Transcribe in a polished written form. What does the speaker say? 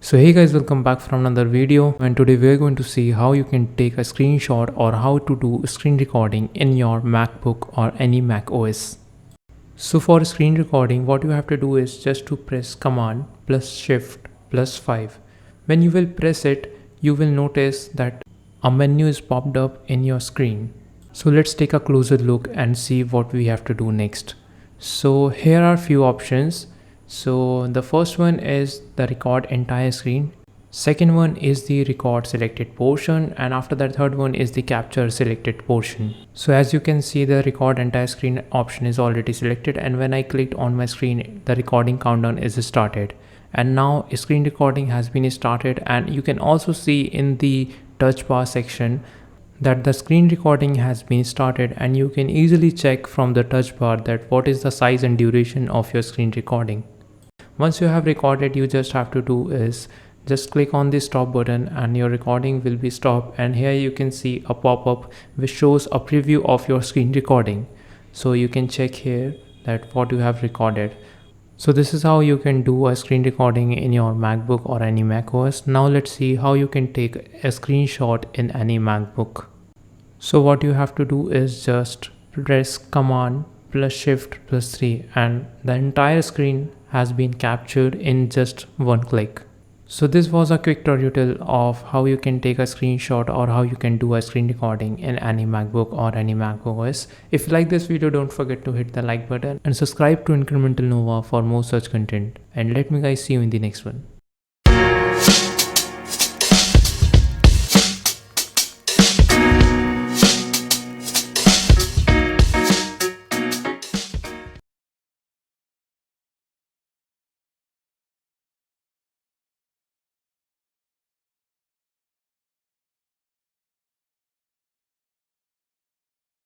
So hey guys, welcome back from another video, and today we are going to see how you can take a screenshot or how to do screen recording in your MacBook or any Mac OS. So for screen recording, what you have to do is just to press Command plus Shift plus 5. When you will press it, you will notice that a menu is popped up in your screen. So let's take a closer look and see what we have to do next. So here are few options. So the first one is the record entire screen. Second one is the record selected portion, and after that third one is the capture selected portion. So as you can see, the record entire screen option is already selected, and when I clicked on my screen, the recording countdown is started. And now screen recording has been started, and you can also see in the touch bar section that the screen recording has been started, and you can easily check from the touch bar that what is the size and duration of your screen recording. Once you have recorded, you just have to do is just click on the stop button and your recording will be stopped, and here you can see a pop-up which shows a preview of your screen recording. So you can check here that what you have recorded. So this is how you can do a screen recording in your MacBook or any Mac OS. Now let's see how you can take a screenshot in any MacBook. So what you have to do is just press Command plus Shift plus 3 and the entire screen has been captured in just one click. So this was a quick tutorial of how you can take a screenshot or how you can do a screen recording in any MacBook or any Mac OS. If you like this video, don't forget to hit the like button and subscribe to Incremental Nova for more such content. And let me guys see you in the next one.